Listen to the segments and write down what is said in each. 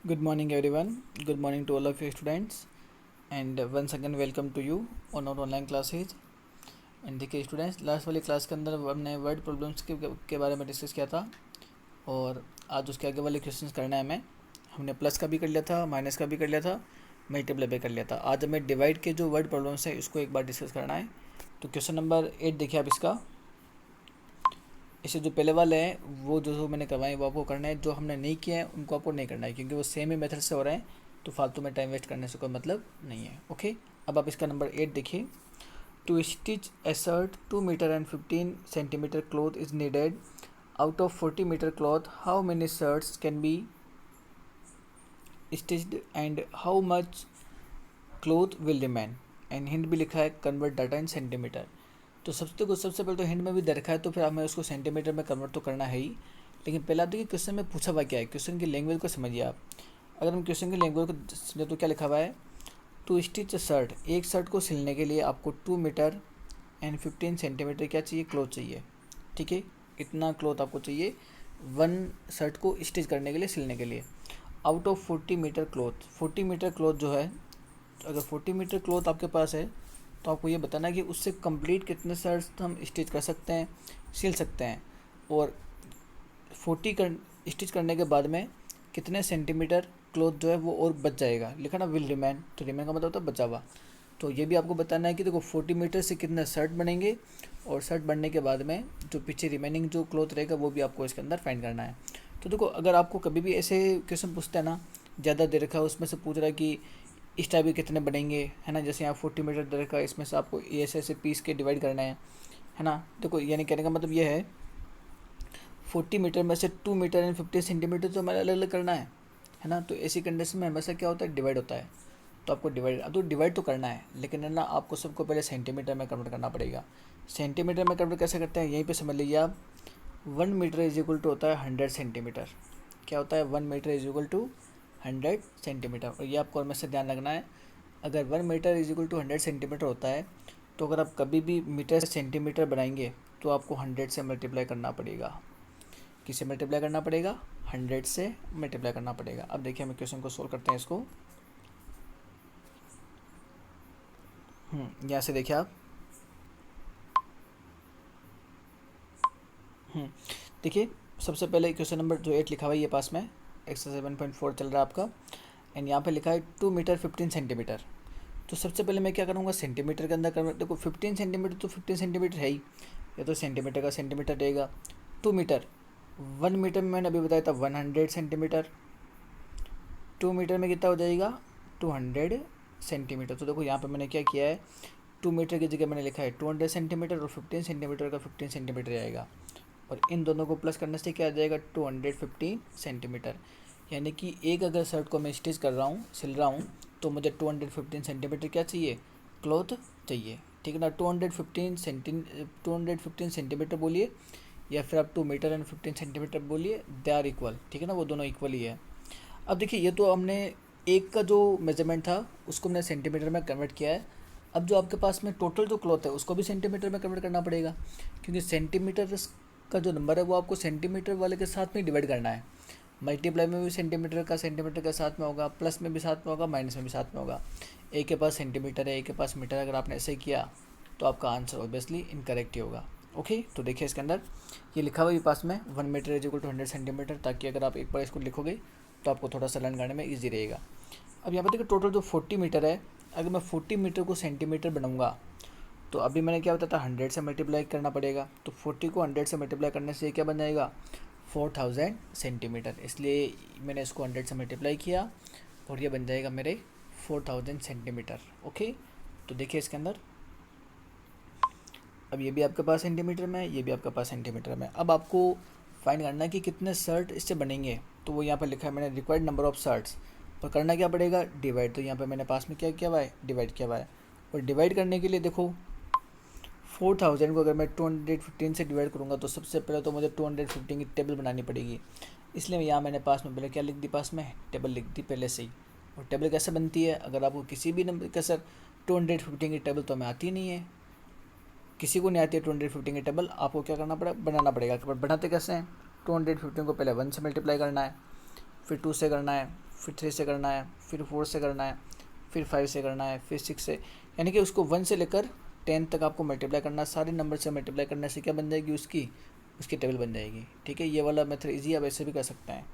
Good morning, everyone. Good morning to all of you students, and once again welcome to you on our online classes. And देखिए students, last वाली class के अंदर हमने word problems के बारे में discuss किया था और आज उसके आगे वाले क्वेश्चंस करना है हमें। हमने प्लस का भी कर लिया था, माइनस का भी कर लिया था, मल्टीप्लाई भी कर लिया था। आज हमें डिवाइड के जो वर्ड प्रॉब्लम्स है इसको एक बार डिस्कस करना है। तो क्वेश्चन नंबर 8 देखिए आप इसका। इससे जो पहले वाले हैं वो जो मैंने करवाए वो आपको करना है, जो हमने नहीं किया है उनको आपको नहीं करना है, क्योंकि वो सेम ही मेथड से हो रहे हैं, तो फालतू में टाइम वेस्ट करने से कोई मतलब नहीं है। ओके, अब आप इसका नंबर 8 देखिए। To stitch a shirt 2 metre and 15 centimetre cloth is needed out of 40 metre cloth, how many shirts can be stitched and how much cloth will remain. And hint भी लिखा है, कन्वर्ट डाटा इन सेंटीमीटर। तो सबसे पहले तो hint में भी दे रखा है, तो फिर हमें उसको सेंटीमीटर में कन्वर्ट तो करना है ही। लेकिन पहले आप देखिए क्वेश्चन में पूछा हुआ क्या है, क्वेश्चन की लैंग्वेज को समझिए आप। अगर हम क्वेश्चन की लैंग्वेज को समझे तो क्या लिखा हुआ है, टू स्टिच शर्ट, एक शर्ट को सिलने के लिए आपको 2 मीटर एंड 15 सेंटीमीटर क्या चाहिए, क्लॉथ चाहिए। ठीक है, इतना क्लॉथ आपको चाहिए वन शर्ट को स्टिच करने के लिए, सिलने के लिए। Out of 40 metre cloth, 40 metre cloth जो है, अगर 40 मीटर क्लॉथ आपके पास है तो आपको ये बताना है कि उससे कंप्लीट कितने शर्ट्स हम स्टिच कर सकते हैं, सिल सकते हैं, और 40 स्टिच करने के बाद में कितने सेंटीमीटर क्लॉथ जो है वो और बच जाएगा। लिखा ना विल रिमेन, तो रिमेन का मतलब होता है बचा हुआ। तो ये भी आपको बताना है कि देखो 40 मीटर से कितने शर्ट बनेंगे, और शर्ट बनने के बाद में जो पीछे रिमेनिंग जो क्लॉथ रहेगा वो भी आपको इसके अंदर फाइंड करना है। तो देखो अगर आपको कभी भी ऐसे क्वेश्चन पूछते हैं ना, ज़्यादा दे रखा है उसमें से पूछ रहा है कि इस टाइप के कितने बनेंगे, है ना। जैसे यहाँ 40 मीटर दे रखा है, इसमें से आपको ऐसे पीस के डिवाइड करना है ना। देखो यानी कहने का मतलब ये है 40 मीटर में से 2 मीटर एंड 50 सेंटीमीटर तो हमें अलग अलग करना है ना। तो ऐसी कंडीशन में हमेशा क्या होता है, डिवाइड होता है। तो आपको डिवाइड तो करना है, लेकिन है ना आपको सबको पहले सेंटीमीटर में कन्वर्ट करना पड़ेगा। सेंटीमीटर में कन्वर्ट कैसे करते हैं, यहीं पे समझ लीजिए आप। 1 मीटर इज इक्वल टू होता है 100 सेंटीमीटर। क्या होता है, 1 metre is equal to 100 centimetre. और ये आपको हमेशा ध्यान रखना है, अगर 1 metre is equal to 100 centimetre होता है, तो अगर आप कभी भी मीटर से सेंटीमीटर बनाएंगे तो आपको 100 से मल्टीप्लाई करना पड़ेगा। किससे मल्टीप्लाई करना पड़ेगा, 100 से मल्टीप्लाई करना पड़ेगा। अब देखिए हम क्वेश्चन को सोल्व करते हैं इसको। यहाँ से देखिए आप। देखिए सबसे पहले क्वेश्चन नंबर जो 8 लिखा हुआ है ये पास में एक्सरसाइज 7.4 चल रहा है आपका। एंड यहाँ पे लिखा है 2 मीटर 15 सेंटीमीटर। तो सबसे पहले मैं क्या करूँगा, सेंटीमीटर के अंदर कन्वर्ट। देखो 15 सेंटीमीटर तो 15 सेंटीमीटर है ही, या तो सेंटीमीटर का सेंटीमीटर रहेगा। 2 मीटर, 1 मीटर में मैंने अभी बताया था 100 सेंटीमीटर। 2 मीटर में कितना हो जाएगा, 200 सेंटीमीटर। तो देखो यहाँ पे मैंने क्या किया है, 2 मीटर की जगह मैंने लिखा है 200 सेंटीमीटर, और 15 सेंटीमीटर का 15 सेंटीमीटर आएगा। और इन दोनों को प्लस करने से क्या आ जाएगा, 215 सेंटीमीटर। यानी कि एक अगर शर्ट को मैं स्टिच कर रहा हूँ, सिल रहा हूँ, तो मुझे 215 सेंटीमीटर क्या चाहिए, क्लॉथ चाहिए। ठीक है ना। 215 सेंटीमीटर बोलिए, या फिर आप 2 मीटर एंड 15 सेंटीमीटर बोलिए, दे आर इक्वल। ठीक है ना, वो दोनों इक्वल ही है। अब देखिए ये तो हमने एक का जो मेजरमेंट था उसको हमने सेंटीमीटर में कन्वर्ट किया है। अब जो आपके पास में टोटल जो क्लॉथ है उसको भी सेंटीमीटर में कन्वर्ट करना पड़ेगा, क्योंकि सेंटीमीटर का जो नंबर है वो आपको सेंटीमीटर वाले के साथ में डिवाइड करना है। मल्टीप्लाई में भी सेंटीमीटर का सेंटीमीटर के साथ में होगा, प्लस में भी साथ में होगा, माइनस में भी साथ में होगा। एक के पास सेंटीमीटर है, एक के पास मीटर। अगर आपने ऐसे किया तो आपका आंसर ऑब्वियसली इनकरेक्ट ही होगा। ओके, तो देखिए इसके अंदर ये लिखा हुआ है पास में 1 metre is equal to 100 centimetre, ताकि अगर आप एक बार इसको लिखोगे तो आपको थोड़ा सा लर्न करने में ईजी रहेगा। अब यहाँ पर देखिए टोटल जो 40 मीटर है, अगर मैं 40 मीटर को सेंटीमीटर बनाऊँगा तो अभी मैंने क्या बताया था, 100 से मल्टीप्लाई करना पड़ेगा। तो 40 को 100 से मल्टीप्लाई करने से क्या बन जाएगा, 4000 सेंटीमीटर। इसलिए मैंने इसको 100 से मल्टीप्लाई किया और ये बन जाएगा मेरे 4000 सेंटीमीटर। ओके, तो देखिए इसके अंदर अब ये भी आपके पास सेंटीमीटर में है, ये भी आपके पास सेंटीमीटर में। अब आपको फाइंड करना है कि कितने शर्ट इससे बनेंगे। तो वो यहाँ पर लिखा है मैंने, रिक्वायर्ड नंबर ऑफ शर्ट्स। और करना क्या पड़ेगा, डिवाइड। तो यहाँ पे मैंने पास में क्या किया हुआ है, डिवाइड किया हुआ है। और डिवाइड करने के लिए देखो 4000 को अगर मैं 215 से डिवाइड करूँगा तो सबसे पहले तो मुझे 215 की टेबल बनानी पड़ेगी। इसलिए यहाँ मैंने पास में पहले क्या लिख दी, पास में टेबल लिख दी पहले से ही। और टेबल कैसे बनती है, अगर आपको किसी भी नंबर का सर 215 की टेबल तो हमें आती नहीं है, किसी को नहीं आती है 215 की टेबल, आपको क्या करना पड़ेगा, बनाना पड़ेगा। बनाते कैसे हैं, 215 को पहले 1 से मल्टीप्लाई करना है, फिर 2 से करना है, फिर 3 से करना है, फिर 4 से करना है, फिर 5 से करना है, फिर 6 से, यानी कि उसको 1 से लेकर 10 तक आपको मल्टीप्लाई करना है। सारे नंबर से मल्टीप्लाई करने से क्या बन जाएगी, उसकी टेबल बन जाएगी। ठीक है, ये वाला मेथड ईजी, आप ऐसे भी कर सकते हैं।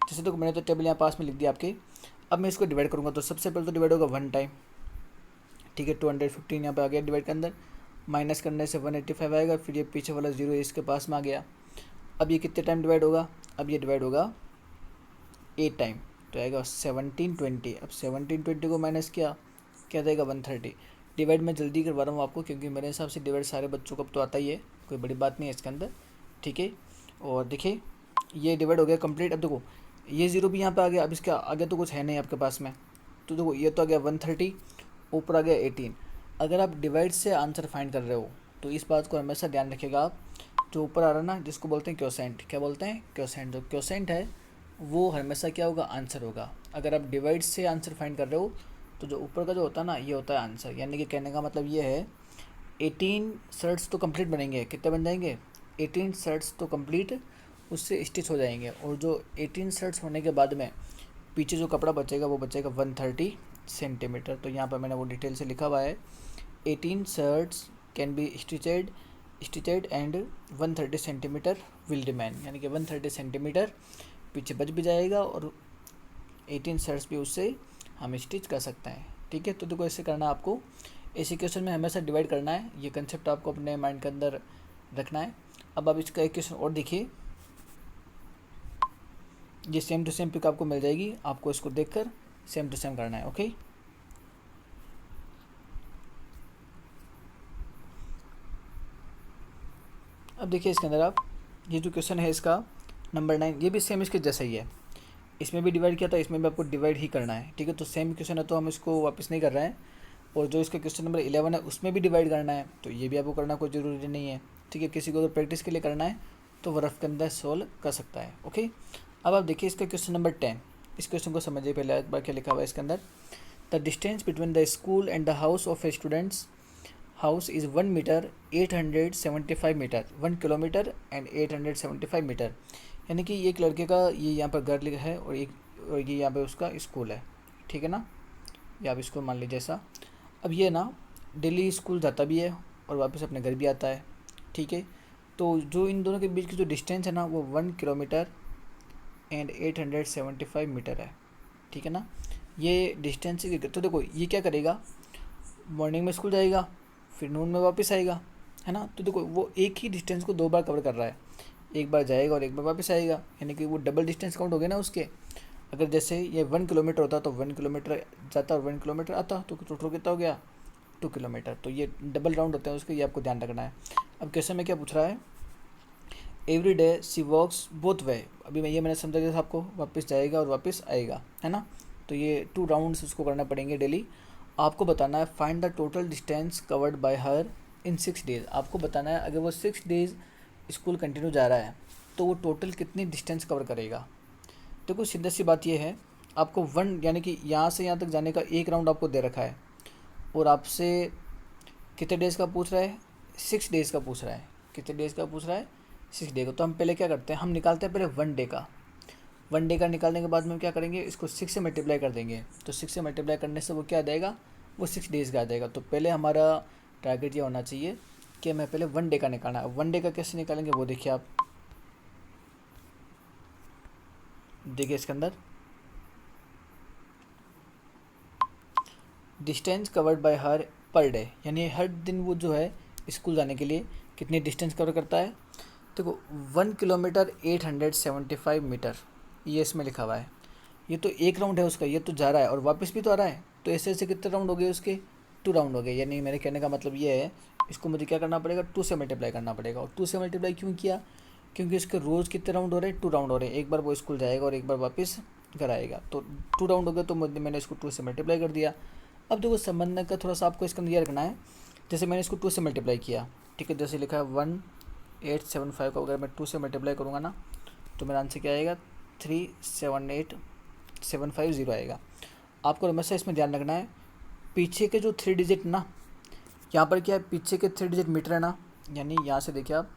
जैसे तो मैंने तो टेबल यहाँ पास में लिख दिया आपके। अब मैं इसको डिवाइड करूँगा, तो सबसे पहले तो डिवाइड होगा 1 टाइम। ठीक है, 215 यहाँ पे आ गया डिवाइड के अंदर, माइनस करने से 185 आएगा, फिर ये पीछे वाला 0 इसके पास में आ गया। अब ये कितने टाइम डिवाइड होगा, अब ये डिवाइड होगा 8 टाइम, तो आएगा 1720। अब 1720 को माइनस किया, क्या देगा 130। डिवाइड मैं जल्दी करवा रहा हूँ आपको, क्योंकि मेरे हिसाब से डिवाइड सारे बच्चों को तो आता ही है, कोई बड़ी बात नहीं है इसके अंदर। ठीक है, और देखिए ये डिवाइड हो गया कंप्लीट। अब देखो ये 0 भी यहाँ पे आ गया, अब इसके आगे तो कुछ है नहीं आपके पास में, तो देखो ये तो आ गया 130, ऊपर आ गया 18। अगर आप डिवाइड से आंसर फाइंड कर रहे हो तो इस बात को हमेशा ध्यान रखिएगा आप, जो ऊपर आ रहा है ना, जिसको बोलते हैं क्वोशेंट, क्या बोलते हैं क्वोशेंट, जो क्वोशेंट है वो हमेशा क्या होगा, आंसर होगा। अगर आप डिवाइड से आंसर फाइंड कर रहे हो तो जो ऊपर का जो होता है ना, ये होता है आंसर। यानी कि कहने का मतलब ये है 18 शर्ट्स तो कंप्लीट बनेंगे, कितने बन जाएंगे 18 शर्ट्स तो कंप्लीट उससे स्टिच हो जाएंगे, और जो 18 शर्ट्स होने के बाद में पीछे जो कपड़ा बचेगा वो बचेगा 130 सेंटीमीटर। तो यहाँ पर मैंने वो डिटेल से लिखा हुआ है, 18 shirts can be stitched and 130 centimetre will remain, यानी कि 130 सेंटीमीटर पीछे बच भी जाएगा और 18 शर्ट्स भी उससे हम स्टिच कर सकते हैं। ठीक है, तो देखो ऐसे करना है आपको, ऐसे क्वेश्चन में हमेशा डिवाइड करना है, ये कंसेप्ट आपको अपने माइंड के अंदर रखना है। अब आप इसका एक क्वेश्चन और देखिए, ये सेम टू सेम पिक आपको मिल जाएगी, आपको इसको देखकर सेम टू सेम करना है। ओके, अब देखिए इसके अंदर आप, ये जो क्वेश्चन है इसका नंबर 9, ये भी सेम इसके जैसा ही है, इसमें भी डिवाइड किया था, इसमें भी आपको डिवाइड ही करना है। ठीक है, तो सेम क्वेश्चन है तो हम इसको वापस नहीं कर रहे हैं। और जो इसका क्वेश्चन नंबर 11 है उसमें भी डिवाइड करना है, तो ये भी आपको करना कोई ज़रूरी नहीं है। ठीक है, किसी को अगर प्रैक्टिस के लिए करना है तो वो रफ के अंदर सोल्व कर सकता है। ओके, अब आप देखिए इसका क्वेश्चन नंबर 10, इस क्वेश्चन को समझिए पहले एक बार क्या लिखा हुआ है इसके अंदर। The distance between the school and the house of a students house is 1 metre 875 metre, 1 kilometre and 875 metre. यानी कि एक लड़के का ये यहाँ पर घर लिखा है और ये यहाँ पे उसका स्कूल है। ठीक है ना, ये आप इसको मान लीजिए ऐसा। अब ये ना डेली स्कूल जाता भी है और वापस अपने घर भी आता है। ठीक है, तो जो इन दोनों के बीच की जो डिस्टेंस है ना वो 1 किलोमीटर एंड 875 मीटर है। ठीक है ना, ये डिस्टेंस। तो देखो ये क्या करेगा, मॉर्निंग में स्कूल जाएगा, फिर नून में वापस आएगा, है ना। तो देखो वो एक ही डिस्टेंस को 2 बार कवर कर रहा है, एक बार जाएगा और एक बार वापस आएगा, यानी कि वो डबल डिस्टेंस काउंट हो गया ना उसके। अगर जैसे ये 1 किलोमीटर होता तो 1 किलोमीटर जाता और 1 किलोमीटर आता, तो टोटल कितना हो गया 2 किलोमीटर। तो ये डबल राउंड होते हैं उसके, ये आपको ध्यान रखना है। अब क्वेश्चन में क्या पूछ रहा है, एवरी डे सी वॉक्स बोथ वे। अभी मैं मैंने समझा जैसे आपको, वापस जाएगा और वापस आएगा, है ना। तो ये 2 राउंड्स उसको करना पड़ेंगे डेली। आपको बताना है find the total distance covered by her in 6 days. आपको बताना है अगर वो 6 डेज स्कूल कंटिन्यू जा रहा है तो वो टोटल कितनी डिस्टेंस कवर करेगा। देखो सीधा सी बात ये है, आपको 1 यानी कि यहाँ से यहाँ तक जाने का 1 राउंड आपको दे रखा है, और आपसे कितने डेज़ का पूछ रहा है, 6 डेज़ का पूछ रहा है। कितने डेज़ का पूछ रहा है, 6 डे का। तो हम पहले क्या करते हैं, हम निकालते हैं पहले 1 डे का। 1 डे का निकालने के बाद में क्या करेंगे, इसको 6 से मल्टीप्लाई कर देंगे। तो 6 से मल्टीप्लाई करने से वो क्या आ जाएगा, वो 6 डेज़ का आ जाएगा। तो पहले हमारा टारगेट ये होना चाहिए कि हमें पहले 1 डे का निकालना है। 1 डे का कैसे निकालेंगे वो देखिए आप, देखिए इसके अंदर distance covered by her per day, यानी हर दिन वो जो है स्कूल जाने के लिए कितनी डिस्टेंस कवर करता है। देखो 1 किलोमीटर 875 मीटर, ये इसमें लिखा हुआ है। ये तो 1 राउंड है उसका, ये तो जा रहा है और वापस भी तो आ रहा है। तो ऐसे ऐसे कितने राउंड हो गए उसके, 2 राउंड हो गए। यानी मेरे कहने का मतलब ये है, इसको मुझे क्या करना पड़ेगा, 2 से मल्टीप्लाई करना पड़ेगा। और 2 से मल्टीप्लाई क्यों किया, क्योंकि इसके रोज़ कितने राउंड हो रहे हैं, 2 राउंड हो रहे हैं। एक बार वो स्कूल जाएगा और एक बार वापस घर आएगा, तो 2 राउंड हो गए। तो मैंने इसको 2 से मल्टीप्लाई कर दिया। अब देखो समझने का थोड़ा सा आपको इसके अंदर ये रखना है, जैसे मैंने इसको 2 से मल्टीप्लाई किया, ठीक है, जैसे लिखा है 1875 को अगर मैं 2 से मल्टीप्लाई करूँगा ना, तो मेरा आंसर क्या आएगा, 378750 आएगा। आपको हमेशा इसमें ध्यान रखना है, पीछे के जो 3 डिजिट ना, यहाँ पर क्या है, पीछे के 3 डिजिट मीटर है ना, यानी यहाँ से देखिए आप,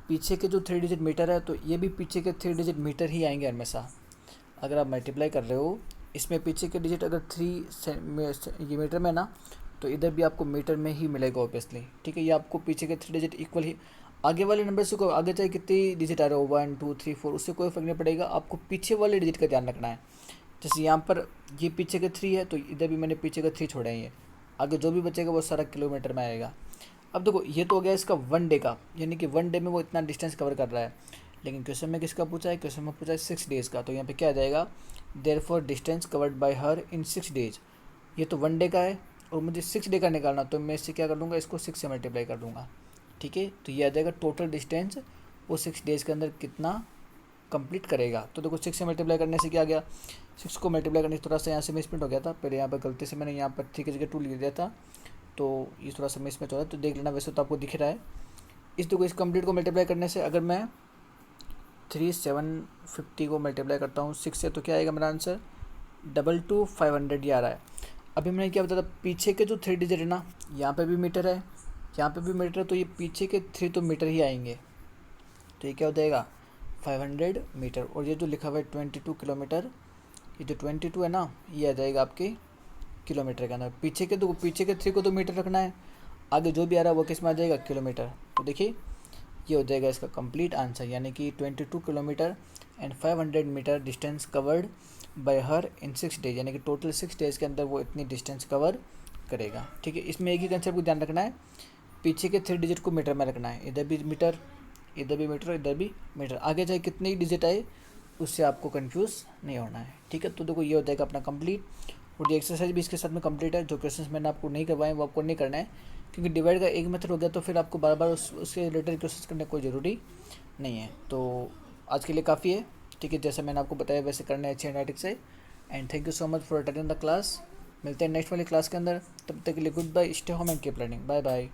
पीछे के जो 3 डिजिट मीटर है, तो ये भी पीछे के 3 डिजिट मीटर ही आएंगे हमेशा। अगर आप मल्टीप्लाई कर रहे हो इसमें पीछे के डिजिट अगर 3 ये मीटर में ना, तो इधर भी आपको मीटर में ही मिलेगा ऑब्वियसली, ठीक है। ये आपको पीछे के 3 डिजिट इक्वल ही, आगे वाले नंबर से कोई आगे चाहे कितनी डिजिट आ रहे हो 1 2 3 4, उससे कोई फर्क नहीं पड़ेगा, आपको पीछे वाले डिजिट का ध्यान रखना है। जैसे यहाँ पर ये पीछे के 3 है तो इधर भी मैंने पीछे के 3 छोड़े हैं, ये आगे जो भी बचेगा वो सारा किलोमीटर में आएगा। अब देखो ये तो हो गया इसका 1 डे का, यानी कि 1 डे में वो इतना डिस्टेंस कवर कर रहा है। लेकिन क्वेश्चन में किसका पूछा है, क्वेश्चन में पूछा है 6 डेज़ का, तो यहाँ पे क्या आ जाएगा, therefore distance covered by her in 6 days. ये तो 1 डे का है और मुझे 6 डे का निकालना, तो मैं इससे क्या कर लूँगा, इसको 6 से मल्टीप्लाई कर दूँगा, ठीक है। तो ये आ जाएगा टोटल डिस्टेंस वो 6 डेज़ के अंदर कितना कंप्लीट करेगा। तो देखो 6 से मल्टीप्लाई करने से क्या आ गया, 6 को मल्टीप्लाई करने से थोड़ा सा यहाँ से मिसप्रिंट हो गया था, पहले यहाँ पर गलती से मैंने यहाँ पर 3 की जगह 2 लिख दिया था, तो ये थोड़ा सा मिसमैच हो रहा है, तो देख लेना, वैसे तो आपको दिख रहा है। इस देखो इस कंप्लीट को मल्टीप्लाई करने से अगर मैं 3750 को मल्टीप्लाई करता हूँ 6 से, तो क्या आएगा मेरा आंसर 22,500 ये आ रहा है। अभी मैंने क्या बताया था, पीछे के जो 3 डिजिट है ना, यहाँ पे भी मीटर है, यहाँ पे भी मीटर है, तो ये पीछे के 3 तो मीटर ही आएंगे, तो ये क्या हो जाएगा 500 मीटर। और ये जो लिखा हुआ है 22 किलोमीटर, ये जो 22 है ना, ये आ जाएगा आपके किलोमीटर के अंदर। पीछे के 3 को तो मीटर रखना है, आगे जो भी आ रहा है वो किस में आ जाएगा, किलोमीटर। तो देखिए ये हो जाएगा इसका कंप्लीट आंसर, यानी कि 22 kilometre and 500 metre distance covered by her in 6 days, यानी कि टोटल 6 डेज़ के अंदर वो इतनी डिस्टेंस कवर करेगा, ठीक है। इसमें एक ही कंसेप्ट को ध्यान रखना है, पीछे के 3 डिजिट को मीटर में रखना है, इधर भी मीटर, इधर भी मीटर, इधर भी मीटर, आगे चाहे कितने ही डिजिट आए उससे आपको कंफ्यूज नहीं होना है, ठीक है। तो देखो ये हो जाएगा अपना कंप्लीट, और ये एक्सरसाइज भी इसके साथ में कंप्लीट है। जो क्वेश्चंस मैंने आपको नहीं करवाए वो आपको नहीं करना है, क्योंकि डिवाइड का एक मेथड हो गया तो फिर आपको बार बार उसके रिलेटेड क्वेश्चंस करने की कोई ज़रूरी नहीं है। तो आज के लिए काफ़ी है, ठीक है। जैसे मैंने आपको बताया वैसे करना है अच्छे हैंडराइटिंग से। And thank you so much for attending the class. मिलते हैं नेक्स्ट वाली क्लास के अंदर, तब तक के लिए good bye, stay home and keep learning, bye bye.